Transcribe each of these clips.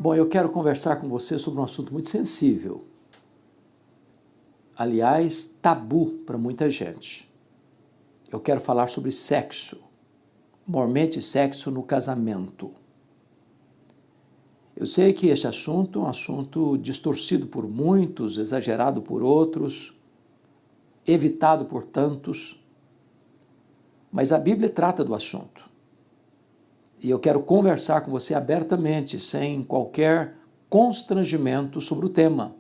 Bom, eu quero conversar com você sobre um assunto muito sensível. Aliás, tabu para muita gente. Eu quero falar sobre sexo, mormente sexo no casamento. Eu sei que este assunto é um assunto distorcido por muitos, exagerado por outros, evitado por tantos, mas a Bíblia trata do assunto. E eu quero conversar com você abertamente, sem qualquer constrangimento sobre o tema.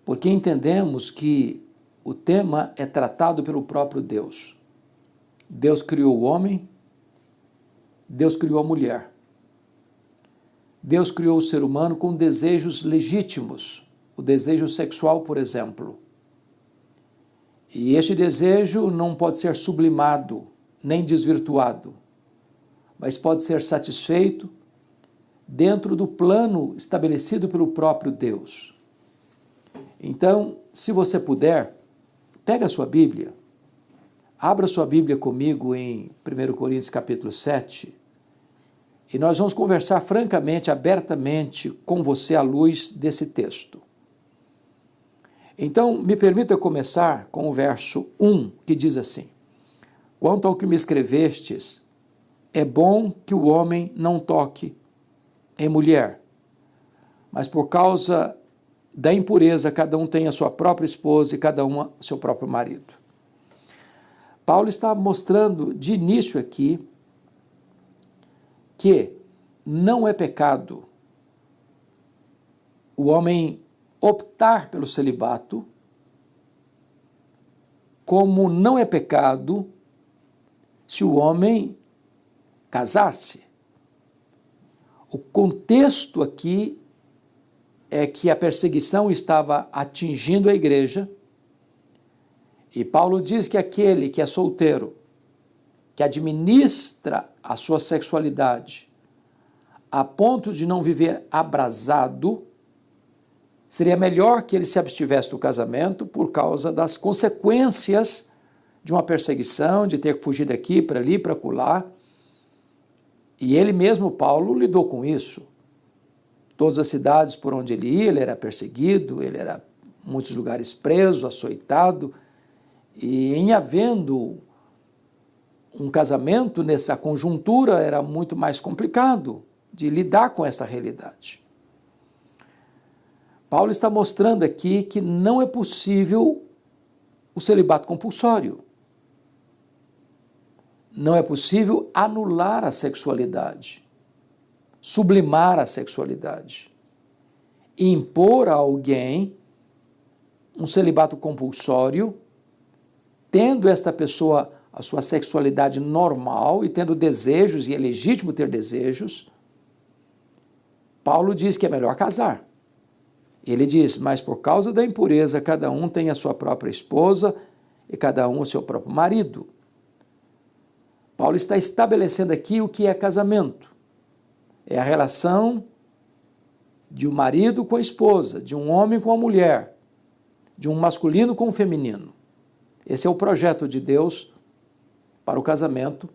Porque entendemos que o tema é tratado pelo próprio Deus. Deus criou o homem, Deus criou a mulher. Deus criou o ser humano com desejos legítimos, o desejo sexual, por exemplo. E este desejo não pode ser sublimado, nem desvirtuado, mas pode ser satisfeito dentro do plano estabelecido pelo próprio Deus. Então, se você puder, pega a sua Bíblia, abra sua Bíblia comigo em 1 Coríntios capítulo 7, e nós vamos conversar francamente, abertamente com você à luz desse texto. Então, me permita começar com o verso 1, que diz assim: Quanto ao que me escrevestes, é bom que o homem não toque em mulher, mas por causa da impureza, cada um tem a sua própria esposa e cada uma seu próprio marido. Paulo está mostrando de início aqui que não é pecado o homem optar pelo celibato, como não é pecado se o homem casar-se. O contexto aqui é que a perseguição estava atingindo a igreja, e Paulo diz que aquele que é solteiro, que administra a sua sexualidade a ponto de não viver abrasado, seria melhor que ele se abstivesse do casamento por causa das consequências de uma perseguição, de ter que fugir daqui para ali, para acolá. E ele mesmo, Paulo, lidou com isso. Todas as cidades por onde ele ia, ele era perseguido, ele era em muitos lugares preso, açoitado, e em havendo um casamento nessa conjuntura era muito mais complicado de lidar com essa realidade. Paulo está mostrando aqui que não é possível o celibato compulsório. Não é possível anular a sexualidade, sublimar a sexualidade, impor a alguém um celibato compulsório, tendo esta pessoa a sua sexualidade normal e tendo desejos, e é legítimo ter desejos. Paulo diz que é melhor casar. Ele diz, mas por causa da impureza, cada um tem a sua própria esposa e cada um o seu próprio marido. Paulo está estabelecendo aqui o que é casamento. É a relação de um marido com a esposa, de um homem com a mulher, de um masculino com o feminino. Esse é o projeto de Deus para o casamento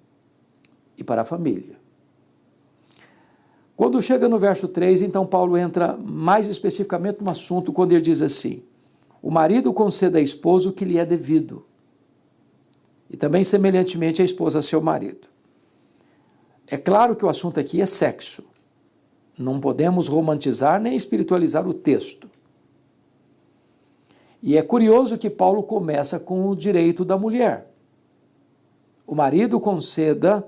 e para a família. Quando chega no verso 3, então Paulo entra mais especificamente no assunto, quando ele diz assim: o marido conceda à esposa o que lhe é devido, e também semelhantemente a esposa a seu marido. É claro que o assunto aqui é sexo. Não podemos romantizar nem espiritualizar o texto. E é curioso que Paulo começa com o direito da mulher. O marido conceda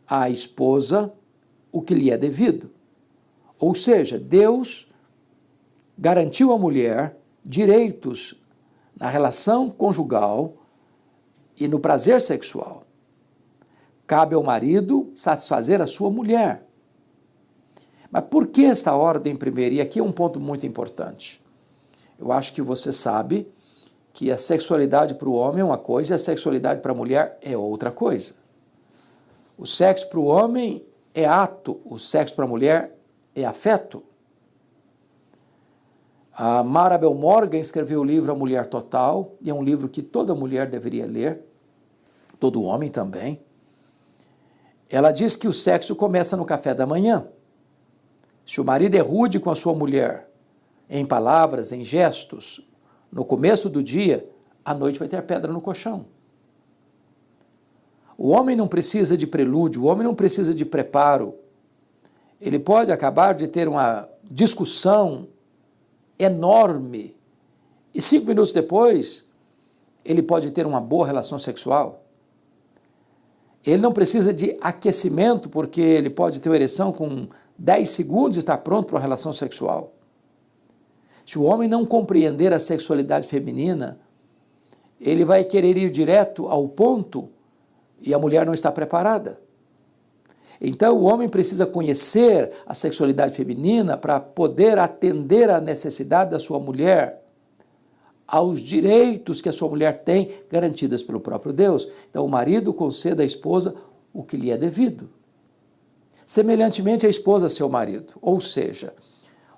à esposa o que lhe é devido. Ou seja, Deus garantiu à mulher direitos na relação conjugal e no prazer sexual. Cabe ao marido satisfazer a sua mulher. Mas por que esta ordem primeiro? E aqui é um ponto muito importante. Eu acho que você sabe que a sexualidade para o homem é uma coisa e a sexualidade para a mulher é outra coisa. O sexo para o homem é ato, o sexo para a mulher é afeto. A Marabel Morgan escreveu o livro A Mulher Total, e é um livro que toda mulher deveria ler, todo homem também. Ela diz que o sexo começa no café da manhã. Se o marido é rude com a sua mulher, em palavras, em gestos, no começo do dia, à noite vai ter pedra no colchão. O homem não precisa de prelúdio, o homem não precisa de preparo. Ele pode acabar de ter uma discussão enorme e 5 minutos depois ele pode ter uma boa relação sexual. Ele não precisa de aquecimento, porque ele pode ter uma ereção com 10 segundos e estar pronto para uma relação sexual. Se o homem não compreender a sexualidade feminina, ele vai querer ir direto ao ponto e a mulher não está preparada. Então o homem precisa conhecer a sexualidade feminina para poder atender à necessidade da sua mulher, aos direitos que a sua mulher tem garantidas pelo próprio Deus. Então o marido conceda à esposa o que lhe é devido. Semelhantemente a esposa a seu marido. Ou seja,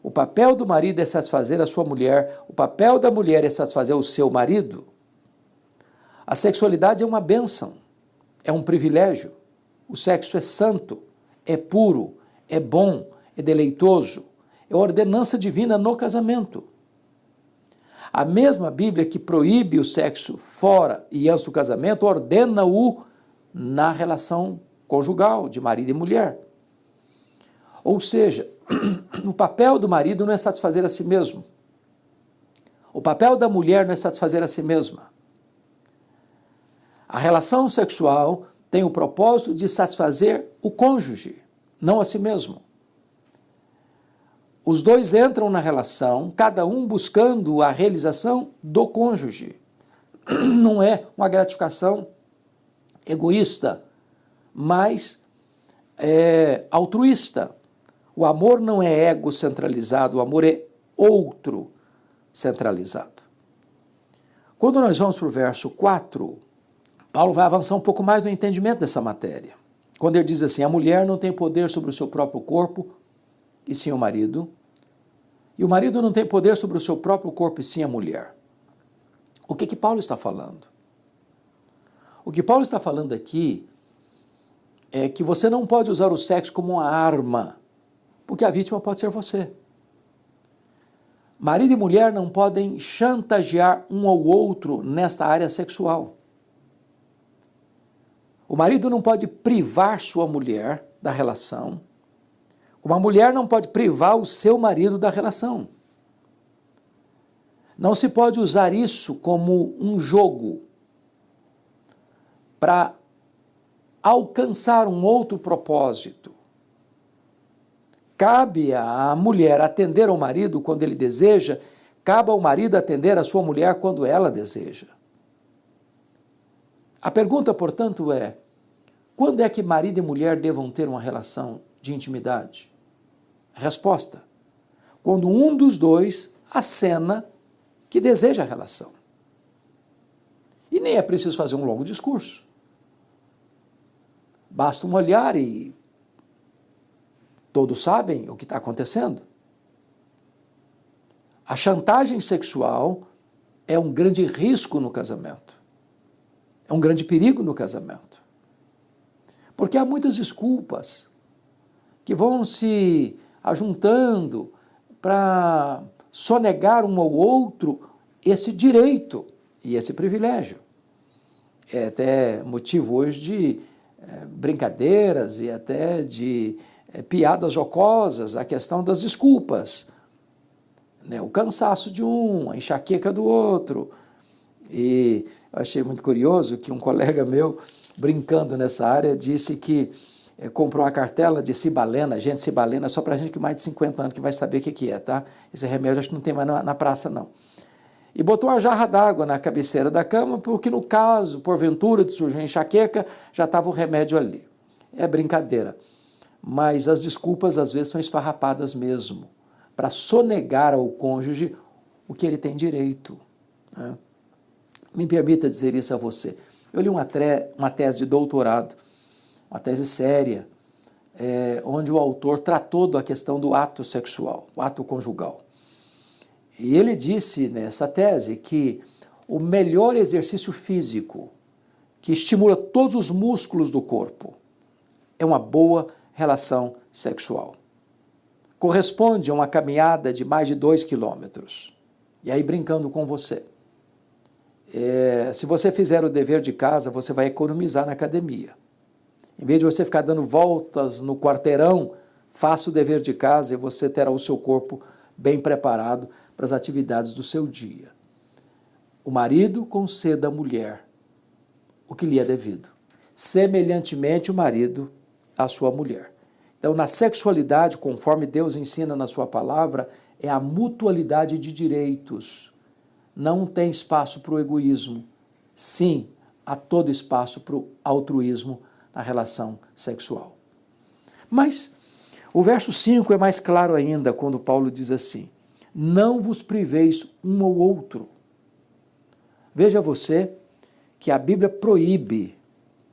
o papel do marido é satisfazer a sua mulher, o papel da mulher é satisfazer o seu marido. A sexualidade é uma bênção, é um privilégio. O sexo é santo, é puro, é bom, é deleitoso, é ordenança divina no casamento. A mesma Bíblia que proíbe o sexo fora e antes do casamento, ordena-o na relação conjugal, de marido e mulher. Ou seja, o papel do marido não é satisfazer a si mesmo. O papel da mulher não é satisfazer a si mesma. A relação sexual tem o propósito de satisfazer o cônjuge, não a si mesmo. Os dois entram na relação, cada um buscando a realização do cônjuge. Não é uma gratificação egoísta, mas altruísta. O amor não é egocentralizado, o amor é outro centralizado. Quando nós vamos para o verso 4, Paulo vai avançar um pouco mais no entendimento dessa matéria. Quando ele diz assim, a mulher não tem poder sobre o seu próprio corpo, e sim o marido, e o marido não tem poder sobre o seu próprio corpo, e sim a mulher. O que Paulo está falando? O que Paulo está falando aqui é que você não pode usar o sexo como uma arma, porque a vítima pode ser você. Marido e mulher não podem chantagear um ao outro nesta área sexual. O marido não pode privar sua mulher da relação, como a mulher não pode privar o seu marido da relação. Não se pode usar isso como um jogo para alcançar um outro propósito. Cabe à mulher atender ao marido quando ele deseja, cabe ao marido atender a sua mulher quando ela deseja. A pergunta, portanto, é: quando é que marido e mulher devam ter uma relação de intimidade? Resposta: quando um dos dois acena que deseja a relação. E nem é preciso fazer um longo discurso. Basta um olhar e todos sabem o que está acontecendo. A chantagem sexual é um grande risco no casamento. É um grande perigo no casamento. Porque há muitas desculpas que vão se ajuntando para sonegar um ao outro esse direito e esse privilégio. É até motivo hoje de brincadeiras e até de piadas jocosas, a questão das desculpas. Né? O cansaço de um, a enxaqueca do outro. E eu achei muito curioso que um colega meu, brincando nessa área, disse que comprou uma cartela de cibalena. Gente, cibalena é só para gente que mais de 50 anos que vai saber o que é, tá? Esse remédio acho que não tem mais na praça, não. E botou uma jarra d'água na cabeceira da cama, porque no caso, porventura, de surgir uma enxaqueca, já estava o remédio ali. É brincadeira. Mas as desculpas, às vezes, são esfarrapadas mesmo, para sonegar ao cônjuge o que ele tem direito. Né? Me permita dizer isso a você. Eu li uma tese de doutorado, uma tese séria, onde o autor tratou da questão do ato sexual, o ato conjugal. E ele disse nessa tese que o melhor exercício físico, que estimula todos os músculos do corpo, é uma boa relação sexual. corresponde a uma caminhada de mais de 2 quilômetros. E aí, brincando com você, se você fizer o dever de casa, você vai economizar na academia. Em vez de você ficar dando voltas no quarteirão, faça o dever de casa e você terá o seu corpo bem preparado para as atividades do seu dia. O marido conceda à mulher o que lhe é devido. Semelhantemente, o marido à sua mulher. Então, na sexualidade, conforme Deus ensina na sua palavra, é a mutualidade de direitos. Não tem espaço para o egoísmo. Sim, há todo espaço para o altruísmo na relação sexual. Mas o verso 5 é mais claro ainda, quando Paulo diz assim: não vos priveis um ao outro. Veja você que a Bíblia proíbe,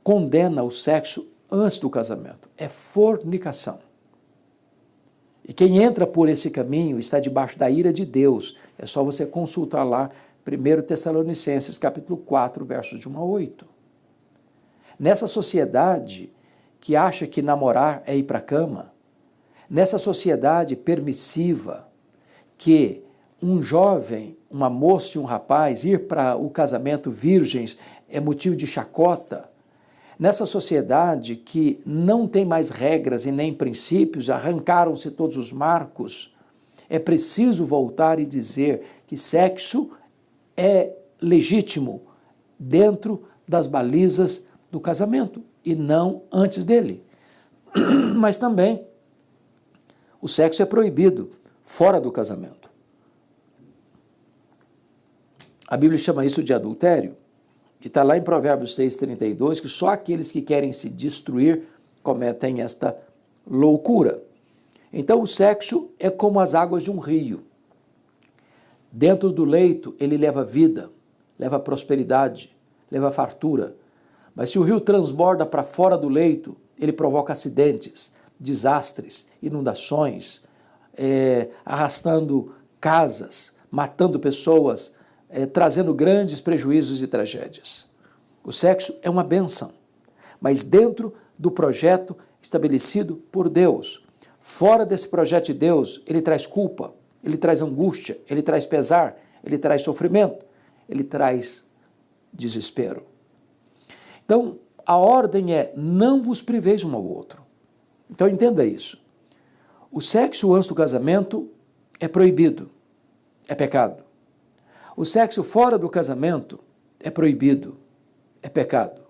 condena o sexo antes do casamento. É fornicação. E quem entra por esse caminho está debaixo da ira de Deus. É só você consultar lá 1 Tessalonicenses, capítulo 4, versos de 1 a 8. Nessa sociedade que acha que namorar é ir para a cama, nessa sociedade permissiva que um jovem, uma moça e um rapaz ir para o casamento virgens é motivo de chacota, nessa sociedade que não tem mais regras e nem princípios, arrancaram-se todos os marcos, é preciso voltar e dizer que sexo é legítimo dentro das balizas do casamento e não antes dele. Mas também o sexo é proibido fora do casamento. A Bíblia chama isso de adultério. E está lá em Provérbios 6,32, que só aqueles que querem se destruir cometem esta loucura. Então o sexo é como as águas de um rio. Dentro do leito ele leva vida, leva prosperidade, leva fartura. Mas se o rio transborda para fora do leito, ele provoca acidentes, desastres, inundações, arrastando casas, matando pessoas, trazendo grandes prejuízos e tragédias. O sexo é uma bênção, mas dentro do projeto estabelecido por Deus. Fora desse projeto de Deus, ele traz culpa, ele traz angústia, ele traz pesar, ele traz sofrimento, ele traz desespero. Então, a ordem é: não vos priveis um ao outro. Então, entenda isso. O sexo antes do casamento é proibido, é pecado. O sexo fora do casamento é proibido, é pecado.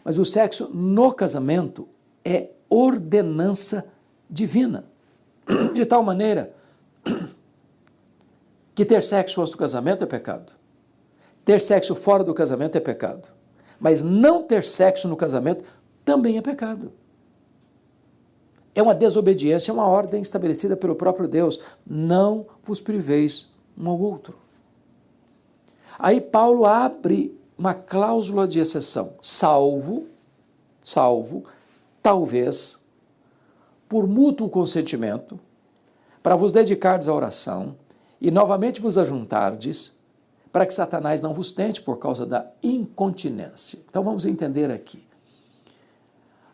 Mas o sexo no casamento é ordenança divina. De tal maneira que ter sexo antes do casamento é pecado. Ter sexo fora do casamento é pecado. Mas não ter sexo no casamento também é pecado. É uma desobediência, é uma ordem estabelecida pelo próprio Deus. Não vos priveis um ao outro. Aí Paulo abre uma cláusula de exceção, salvo, talvez, por mútuo consentimento, para vos dedicardes à oração e novamente vos ajuntardes, para que Satanás não vos tente por causa da incontinência. Então vamos entender aqui.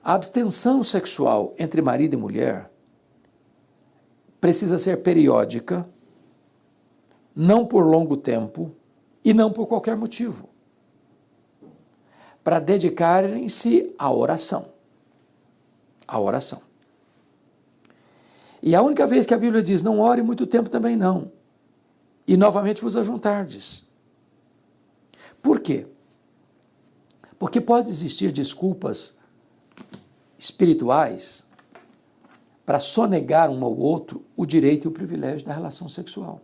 A abstenção sexual entre marido e mulher precisa ser periódica, não por longo tempo, e não por qualquer motivo, para dedicarem-se à oração. A oração. E a única vez que a Bíblia diz, não ore muito tempo também não, e novamente vos ajuntardes. Por quê? Porque pode existir desculpas espirituais para sonegar um ao outro o direito e o privilégio da relação sexual.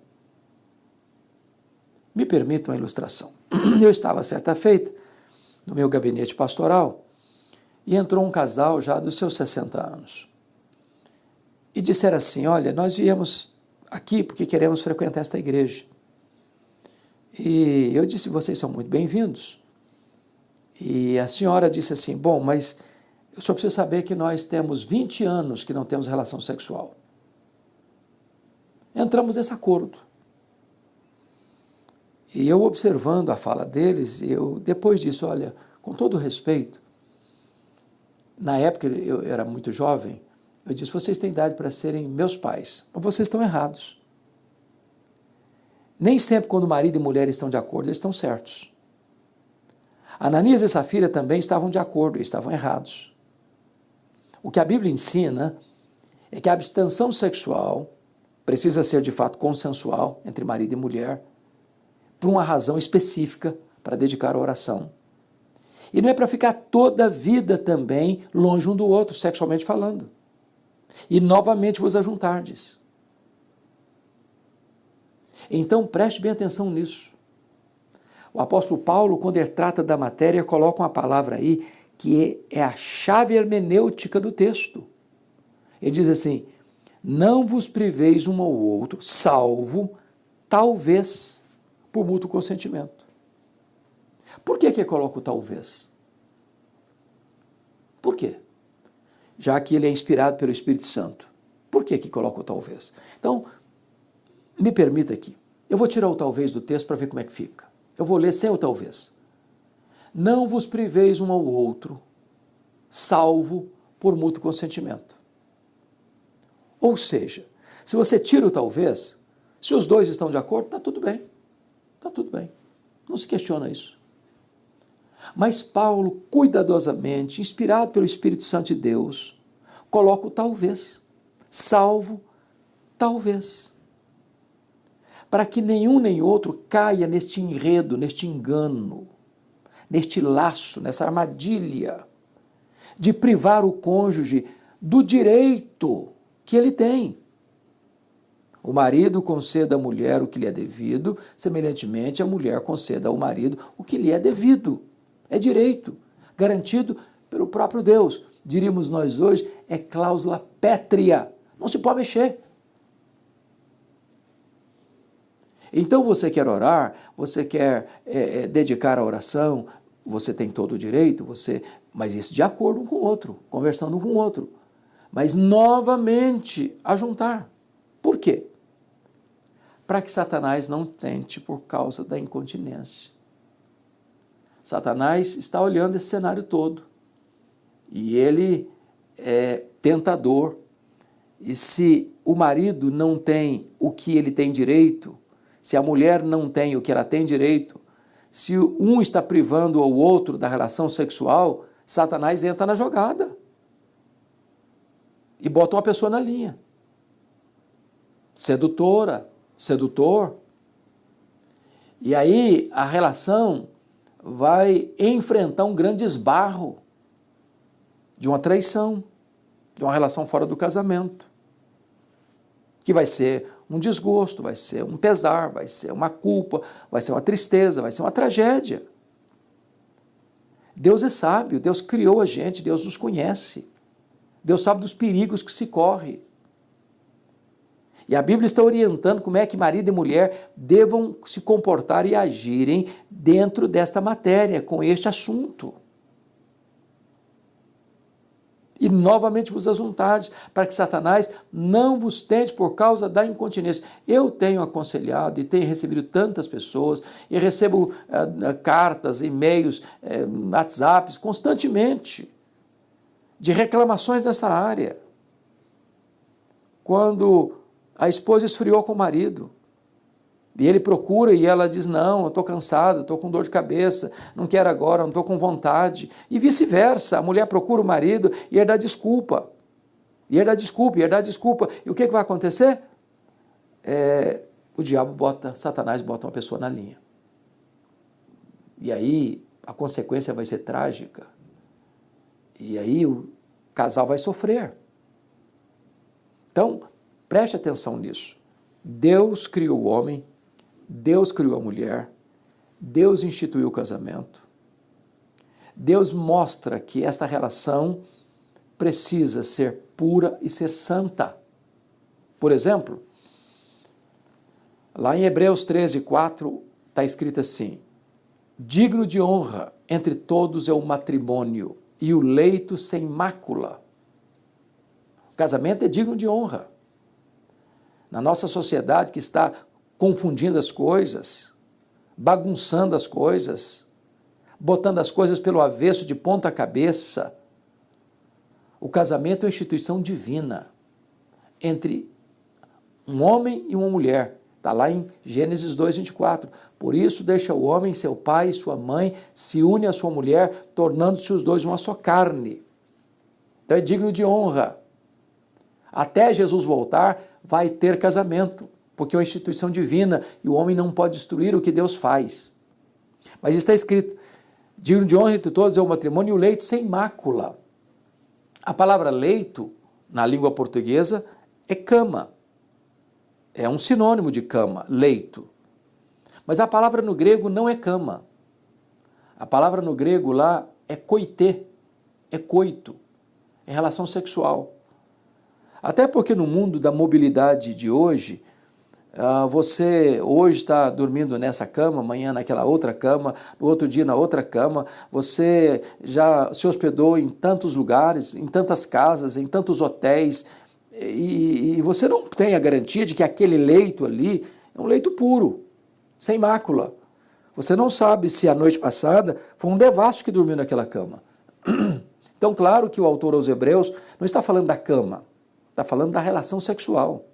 Me permita uma ilustração. Eu estava certa feita no meu gabinete pastoral e entrou um casal já dos seus 60 anos. E disseram assim, olha, nós viemos aqui porque queremos frequentar esta igreja. E eu disse, vocês são muito bem-vindos. E a senhora disse assim, bom, mas eu só preciso saber que nós temos 20 anos que não temos relação sexual. Entramos nesse acordo. E eu observando a fala deles, depois disso, olha, com todo respeito, na época eu era muito jovem, Eu disse, vocês têm idade para serem meus pais, mas vocês estão errados. Nem sempre quando marido e mulher estão de acordo, eles estão certos. Ananias e Safira também estavam de acordo, eles estavam errados. O que a Bíblia ensina é que a abstenção sexual precisa ser de fato consensual entre marido e mulher, por uma razão específica para dedicar a oração. E não é para ficar toda a vida também longe um do outro, sexualmente falando. E novamente vos ajuntardes. Então preste bem atenção nisso. O apóstolo Paulo, quando ele trata da matéria, coloca uma palavra aí que é a chave hermenêutica do texto. Ele diz assim, não vos priveis um ao outro, salvo, talvez, por mútuo consentimento. Por que ele coloca o talvez? Por quê? Já que ele é inspirado pelo Espírito Santo. Por que coloca o talvez? Então, me permita aqui. Eu vou tirar o talvez do texto para ver como é que fica. Eu vou ler sem o talvez. Não vos priveis um ao outro, salvo por mútuo consentimento. Ou seja, se você tira o talvez, se os dois estão de acordo, está tudo bem. Está tudo bem. Não se questiona isso. Mas Paulo, cuidadosamente, inspirado pelo Espírito Santo de Deus, coloca o talvez, salvo talvez, para que nenhum nem outro caia neste enredo, neste engano, neste laço, nessa armadilha de privar o cônjuge do direito que ele tem. O marido conceda à mulher o que lhe é devido, semelhantemente a mulher conceda ao marido o que lhe é devido. É direito, garantido pelo próprio Deus. Diríamos nós hoje, é cláusula pétrea. Não se pode mexer. Então você quer orar, você quer dedicar a oração, você tem todo o direito, mas isso de acordo um com o outro, conversando com o outro. Mas novamente ajuntar. Por quê? Para que Satanás não tente por causa da incontinência. Satanás está olhando esse cenário todo. E ele é tentador. E se o marido não tem o que ele tem direito, se a mulher não tem o que ela tem direito, se um está privando o outro da relação sexual, Satanás entra na jogada. E bota uma pessoa na linha. Sedutora, sedutor. E aí a relação vai enfrentar um grande esbarro de uma traição, de uma relação fora do casamento, que vai ser um desgosto, vai ser um pesar, vai ser uma culpa, vai ser uma tristeza, vai ser uma tragédia. Deus é sábio, Deus criou a gente, Deus nos conhece, Deus sabe dos perigos que se corre. E a Bíblia está orientando como é que marido e mulher devam se comportar e agirem dentro desta matéria, com este assunto. E novamente vos ajuntares, para que Satanás não vos tente por causa da incontinência. Eu tenho aconselhado e tenho recebido tantas pessoas, e recebo cartas, e-mails, WhatsApps constantemente, de reclamações dessa área. Quando a esposa esfriou com o marido, e ele procura e ela diz, não, eu estou cansada, estou com dor de cabeça, não quero agora, não estou com vontade. E vice-versa, a mulher procura o marido e ele dá desculpa. E ele dá desculpa, e ele dá desculpa. E o que vai acontecer? O diabo Satanás bota uma pessoa na linha. E aí a consequência vai ser trágica. E aí o casal vai sofrer. Então, preste atenção nisso. Deus criou o homem, Deus criou a mulher, Deus instituiu o casamento. Deus mostra que esta relação precisa ser pura e ser santa. Por exemplo, lá em Hebreus 13:4 está escrito assim, digno de honra entre todos é o matrimônio e o leito sem mácula. O casamento é digno de honra. Na nossa sociedade que está confundindo as coisas, bagunçando as coisas, botando as coisas pelo avesso de ponta cabeça, O casamento é uma instituição divina entre um homem e uma mulher. Está lá em Gênesis 2:24. Por isso deixa o homem, seu pai e sua mãe, se une à sua mulher, tornando-se os dois uma só carne. Então é digno de honra. Até Jesus voltar, vai ter casamento, porque é uma instituição divina e o homem não pode destruir o que Deus faz. Mas está escrito, digno de honra entre todos é o matrimônio e o leito sem mácula. A palavra leito, na língua portuguesa, é cama. É um sinônimo de cama, leito. Mas a palavra no grego não é cama. A palavra no grego lá é koité, é coito, é relação sexual. Até porque no mundo da mobilidade de hoje, você hoje está dormindo nessa cama, amanhã naquela outra cama, no outro dia na outra cama, você já se hospedou em tantos lugares, em tantas casas, em tantos hotéis, e você não tem a garantia de que aquele leito ali é um leito puro, sem mácula. Você não sabe se a noite passada foi um devasso que dormiu naquela cama. Então, claro que o autor aos Hebreus não está falando da cama, está falando da relação sexual,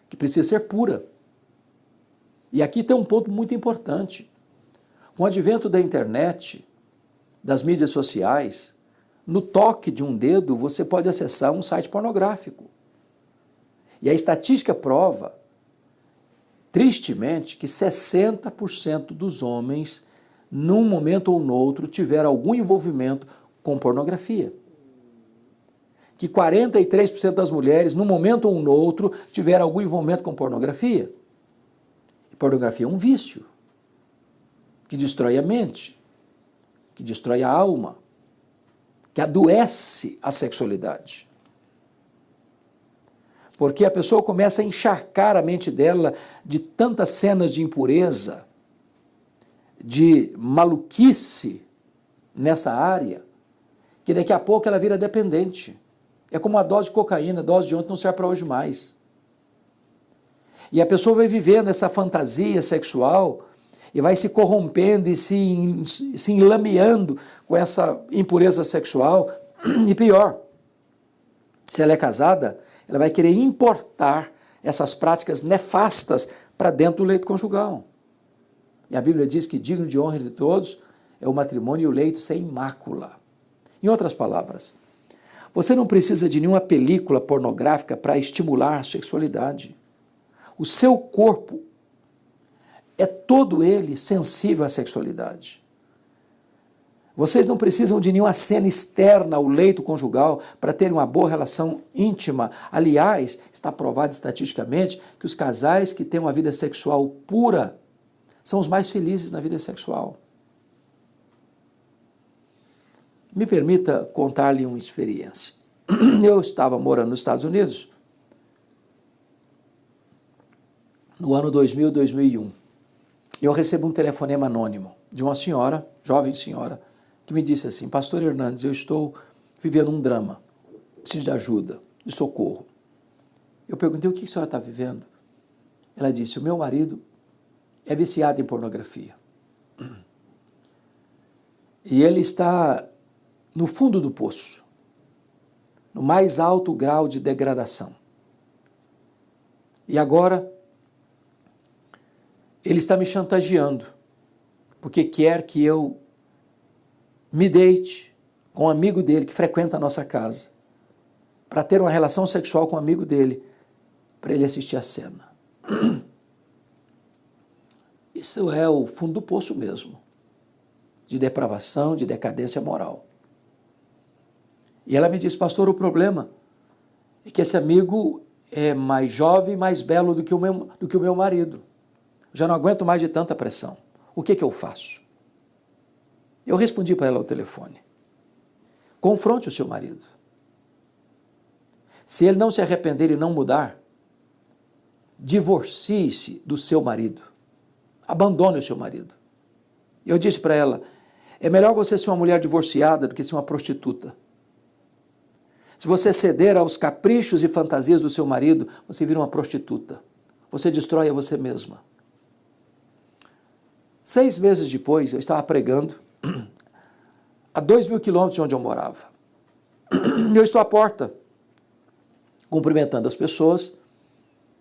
que precisa ser pura. E aqui tem um ponto muito importante. Com o advento da internet, das mídias sociais, no toque de um dedo você pode acessar um site pornográfico. E a estatística prova, tristemente, que 60% dos homens, num momento ou no outro, tiveram algum envolvimento com pornografia. Que 43% das mulheres, num momento ou no outro, tiveram algum envolvimento com pornografia. E pornografia é um vício que destrói a mente, que destrói a alma, que adoece a sexualidade. Porque a pessoa começa a encharcar a mente dela de tantas cenas de impureza, de maluquice nessa área, que daqui a pouco ela vira dependente. É como uma dose de cocaína, dose de ontem não serve para hoje mais. E a pessoa vai vivendo essa fantasia sexual e vai se corrompendo e se enlameando com essa impureza sexual. E pior, se ela é casada, ela vai querer importar essas práticas nefastas para dentro do leito conjugal. E a Bíblia diz que digno de honra de todos é o matrimônio e o leito sem mácula. Em outras palavras, você não precisa de nenhuma película pornográfica para estimular a sexualidade. O seu corpo é todo ele sensível à sexualidade. Vocês não precisam de nenhuma cena externa ao leito conjugal para terem uma boa relação íntima. Aliás, está provado estatisticamente que os casais que têm uma vida sexual pura são os mais felizes na vida sexual. Me permita contar-lhe uma experiência. Eu estava morando nos Estados Unidos no ano 2000, 2001. Eu recebo um telefonema anônimo de uma senhora, jovem senhora, que me disse assim: Pastor Hernandes, eu estou vivendo um drama, preciso de ajuda, de socorro. Eu perguntei: o que a senhora está vivendo? Ela disse: o meu marido é viciado em pornografia. E ele está no fundo do poço, no mais alto grau de degradação. E agora, ele está me chantageando, porque quer que eu me deite com um amigo dele que frequenta a nossa casa, para ter uma relação sexual com um amigo dele, para ele assistir a cena. Isso é o fundo do poço mesmo, de depravação, de decadência moral. E ela me disse: pastor, o problema é que esse amigo é mais jovem, mais belo do que o meu marido. Já não aguento mais de tanta pressão. O que eu faço? Eu respondi para ela ao telefone: confronte o seu marido. Se ele não se arrepender e não mudar, divorcie-se do seu marido. Abandone o seu marido. Eu disse para ela: é melhor você ser uma mulher divorciada do que ser uma prostituta. Se você ceder aos caprichos e fantasias do seu marido, você vira uma prostituta. Você destrói a você mesma. 6 meses depois, eu estava pregando a 2.000 quilômetros de onde eu morava. Eu estou à porta, cumprimentando as pessoas,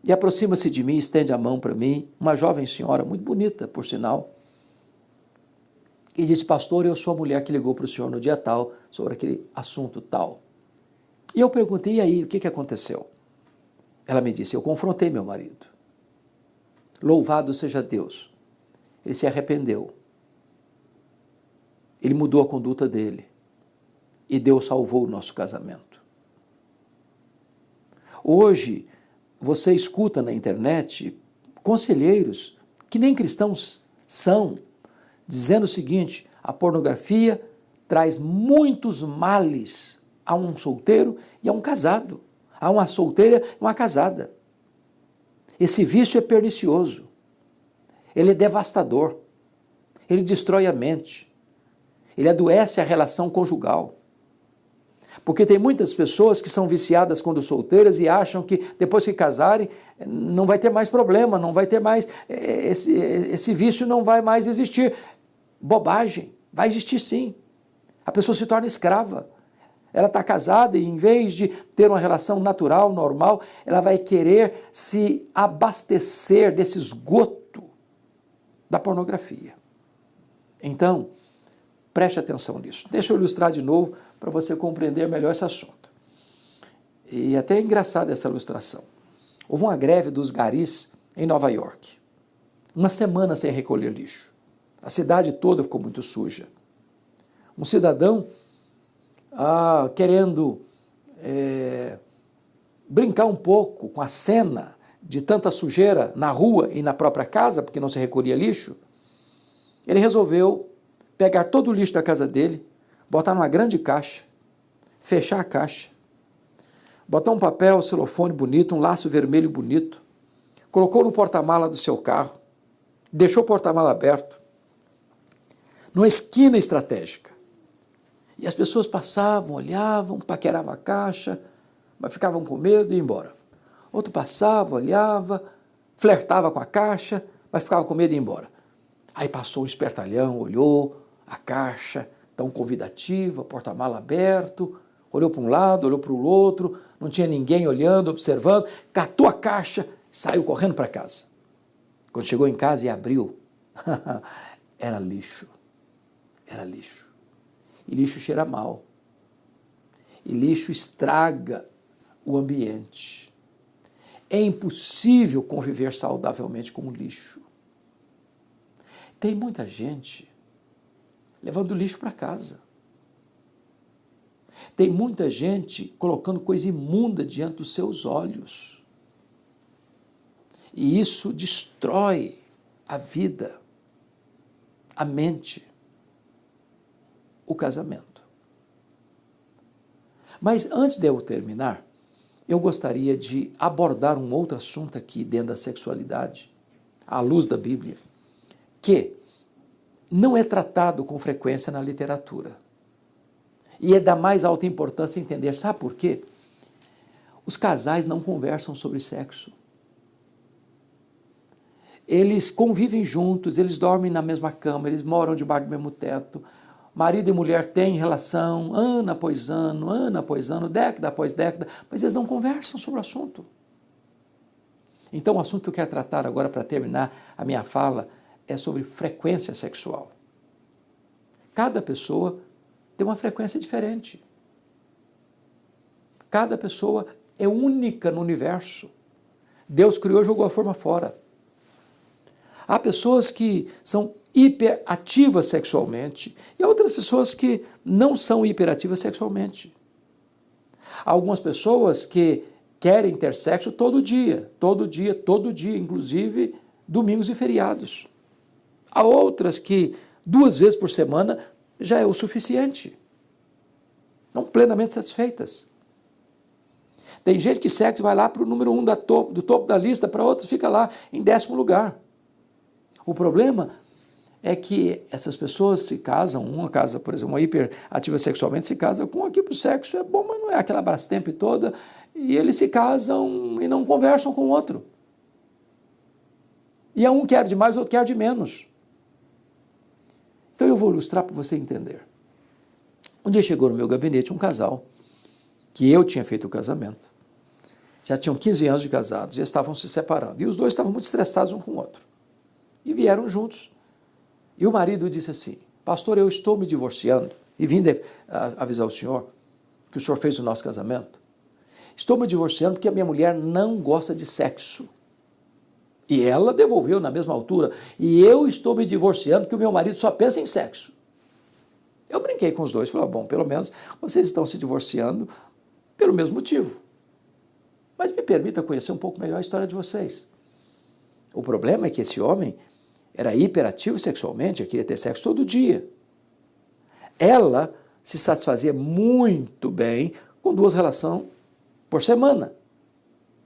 e aproxima-se de mim, estende a mão para mim, uma jovem senhora, muito bonita, por sinal, e disse: pastor, eu sou a mulher que ligou para o senhor no dia tal, sobre aquele assunto tal. E eu perguntei: e aí, o que aconteceu? Ela me disse: eu confrontei meu marido. Louvado seja Deus. Ele se arrependeu. Ele mudou a conduta dele. E Deus salvou o nosso casamento. Hoje, você escuta na internet conselheiros que nem cristãos são, dizendo o seguinte: a pornografia traz muitos males a um solteiro e a um casado, a uma solteira e uma casada. Esse vício é pernicioso, ele é devastador, ele destrói a mente, ele adoece a relação conjugal. Porque tem muitas pessoas que são viciadas quando solteiras e acham que depois que casarem não vai ter mais problema, não vai ter mais, esse vício não vai mais existir. Bobagem, vai existir sim. A pessoa se torna escrava. Ela está casada e em vez de ter uma relação natural, normal, ela vai querer se abastecer desse esgoto da pornografia. Então, preste atenção nisso. Deixa eu ilustrar de novo para você compreender melhor esse assunto. E até é engraçada essa ilustração. Houve uma greve dos garis em Nova York. Uma semana sem recolher lixo. A cidade toda ficou muito suja. Um cidadão, querendo brincar um pouco com a cena de tanta sujeira na rua e na própria casa, porque não se recolhia lixo, ele resolveu pegar todo o lixo da casa dele, botar numa grande caixa, fechar a caixa, botar um papel celofane bonito, um laço vermelho bonito, colocou no porta-mala do seu carro, deixou o porta-mala aberto, numa esquina estratégica. E as pessoas passavam, olhavam, paqueravam a caixa, mas ficavam com medo e iam embora. Outro passava, olhava, flertava com a caixa, mas ficava com medo e ia embora. Aí passou um espertalhão, olhou a caixa, tão convidativa, porta-mala aberto, olhou para um lado, olhou para o outro, não tinha ninguém olhando, observando, catou a caixa, saiu correndo para casa. Quando chegou em casa e abriu, era lixo. Era lixo. E lixo cheira mal. E lixo estraga o ambiente. É impossível conviver saudavelmente com o lixo. Tem muita gente levando lixo para casa. Tem muita gente colocando coisa imunda diante dos seus olhos. E isso destrói a vida, a mente, o casamento. Mas antes de eu terminar, eu gostaria de abordar um outro assunto aqui dentro da sexualidade, à luz da Bíblia, que não é tratado com frequência na literatura. E é da mais alta importância entender. Sabe por quê? Os casais não conversam sobre sexo. Eles convivem juntos, eles dormem na mesma cama, eles moram debaixo do mesmo teto. Marido e mulher têm relação ano após ano, década após década, mas eles não conversam sobre o assunto. Então, o assunto que eu quero tratar agora, para terminar a minha fala, é sobre frequência sexual. Cada pessoa tem uma frequência diferente. Cada pessoa é única no universo. Deus criou e jogou a forma fora. Há pessoas que são hiperativas sexualmente e há outras pessoas que não são hiperativas sexualmente. Há algumas pessoas que querem ter sexo todo dia, inclusive domingos e feriados. Há outras que 2 vezes por semana já é o suficiente. Não plenamente satisfeitas. Tem gente que sexo vai lá para o número 1 do topo da lista, para outros fica lá em 10º lugar. O problema é que essas pessoas se casam, uma casa, por exemplo, uma hiperativa sexualmente se casa com aqui para o sexo é bom, mas não é aquela brastemp toda, e eles se casam e não conversam com o outro. E um quer de mais, o outro quer de menos. Então eu vou ilustrar para você entender. Um dia chegou no meu gabinete um casal que eu tinha feito o casamento. Já tinham 15 anos de casados, já estavam se separando. E os dois estavam muito estressados um com o outro. E vieram juntos. E o marido disse assim: pastor, eu estou me divorciando, e vim avisar o senhor que o senhor fez o nosso casamento. Estou me divorciando porque a minha mulher não gosta de sexo. E ela devolveu na mesma altura. E eu estou me divorciando porque o meu marido só pensa em sexo. Eu brinquei com os dois, falei, bom, pelo menos vocês estão se divorciando pelo mesmo motivo. Mas me permita conhecer um pouco melhor a história de vocês. O problema é que esse homem era hiperativo sexualmente, queria ter sexo todo dia. Ela se satisfazia muito bem com 2 relações por semana,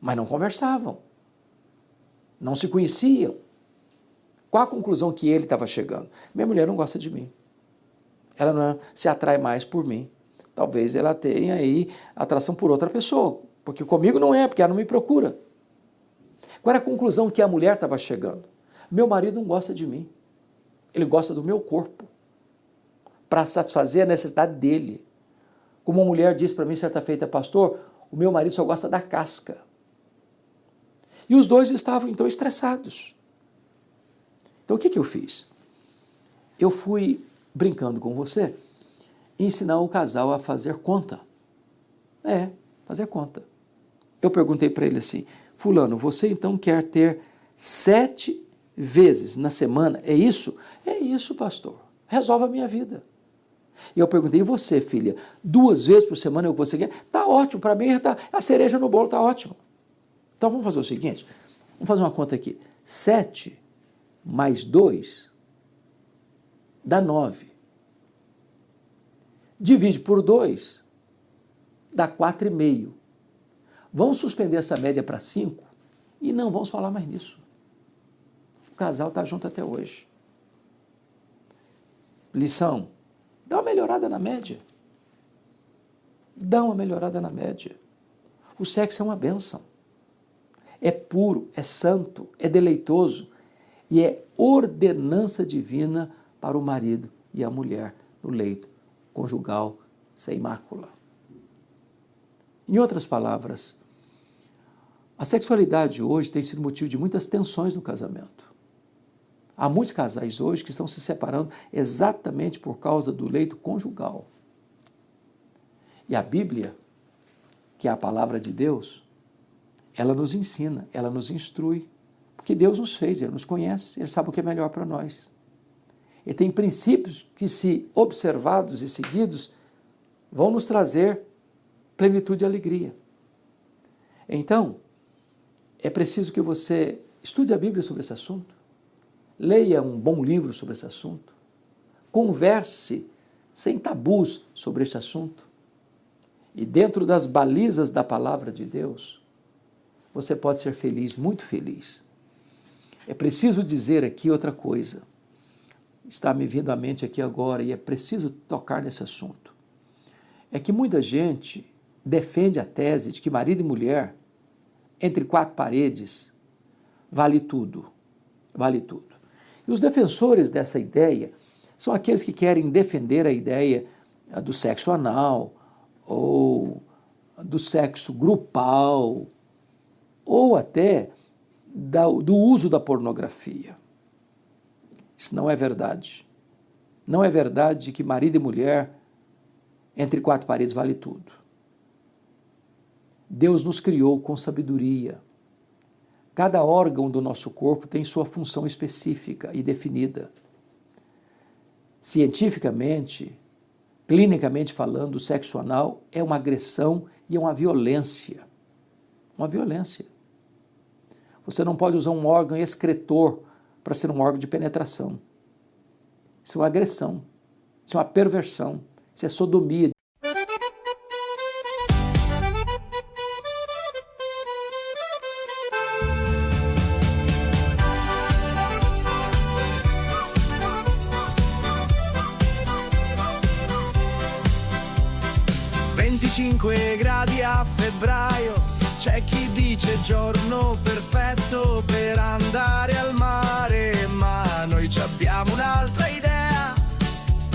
mas não conversavam, não se conheciam. Qual a conclusão que ele estava chegando? Minha mulher não gosta de mim. Ela não se atrai mais por mim. Talvez ela tenha aí atração por outra pessoa, porque comigo não é, porque ela não me procura. Qual era a conclusão que a mulher estava chegando? Meu marido não gosta de mim. Ele gosta do meu corpo, para satisfazer a necessidade dele. Como uma mulher disse para mim certa feita, pastor, o meu marido só gosta da casca. E os dois estavam então estressados. Então o que eu fiz? Eu fui brincando com você, ensinar o casal a fazer conta. Fazer conta. Eu perguntei para ele assim, fulano, você então quer ter 7 vezes na semana, é isso? É isso, pastor. Resolve a minha vida. E eu perguntei, e você, filha, 2 vezes por semana é o que você quer? Tá ótimo, para mim tá, a cereja no bolo tá ótimo. Então vamos fazer o seguinte, vamos fazer uma conta aqui. 7 mais 2 dá 9. Divide por 2, dá 4,5. Vamos suspender essa média para 5 e não vamos falar mais nisso. O casal está junto até hoje. Lição, dá uma melhorada na média. Dá uma melhorada na média. O sexo é uma bênção. É puro, é santo, é deleitoso e é ordenança divina para o marido e a mulher no leito conjugal sem mácula. Em outras palavras, a sexualidade hoje tem sido motivo de muitas tensões no casamento. Há muitos casais hoje que estão se separando exatamente por causa do leito conjugal. E a Bíblia, que é a palavra de Deus, ela nos ensina, ela nos instrui, porque Deus nos fez, Ele nos conhece, Ele sabe o que é melhor para nós. E tem princípios que, se observados e seguidos, vão nos trazer plenitude e alegria. Então, é preciso que você estude a Bíblia sobre esse assunto, leia um bom livro sobre esse assunto, converse sem tabus sobre este assunto, e dentro das balizas da palavra de Deus, você pode ser feliz, muito feliz. É preciso dizer aqui outra coisa, está me vindo à mente aqui agora, e é preciso tocar nesse assunto. É que muita gente defende a tese de que marido e mulher, entre 4 paredes, vale tudo. Vale tudo. E os defensores dessa ideia são aqueles que querem defender a ideia do sexo anal, ou do sexo grupal, ou até do uso da pornografia. Isso não é verdade. Não é verdade que marido e mulher, entre 4 paredes, vale tudo. Deus nos criou com sabedoria. Cada órgão do nosso corpo tem sua função específica e definida. Cientificamente, clinicamente falando, o sexo anal é uma agressão e é uma violência. Uma violência. Você não pode usar um órgão excretor para ser um órgão de penetração. Isso é uma agressão. Isso é uma perversão. Isso é sodomia. gradi a febbraio, c'è chi dice giorno perfetto per andare al mare, ma noi ci abbiamo un'altra idea,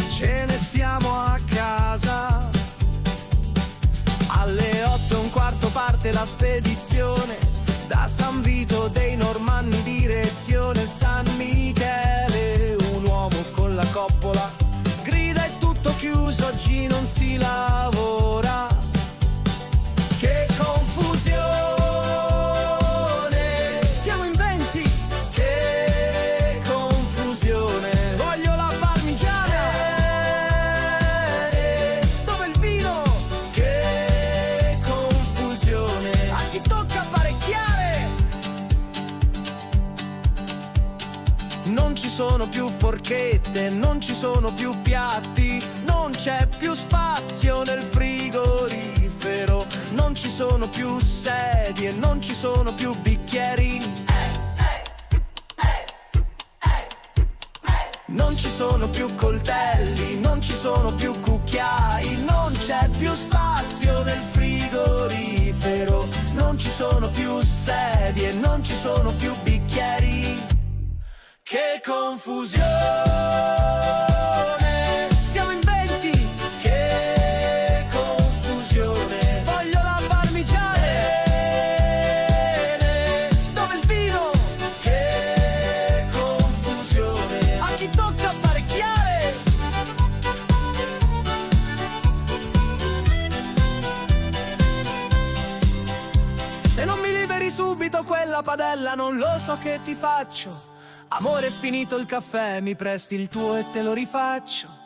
ce ne stiamo a casa alle esercito dei normanni, direzione San Michele. Un uomo con la coppola grida: è tutto chiuso, oggi non si lavora. Che confusione, siamo in 20. Che confusione, voglio la parmigiana. Dove il vino? Che confusione, a chi tocca apparecchiare. Non ci sono più forchette, non ci sono più piatti, non c'è più spazio nel frigorifero, non ci sono più sedie, non ci sono più bicchieri. Non ci sono più coltelli, non ci sono più cucchiai, non c'è più spazio nel frigorifero, non ci sono più sedie, non ci sono più bicchieri. Che confusione, siamo in 20. Che confusione, voglio la parmigiana. Dove il vino? Che confusione, a chi tocca apparecchiare. Se non mi liberi subito quella padella, non lo so che ti faccio. Amore, è finito il caffè, mi presti il tuo e te lo rifaccio.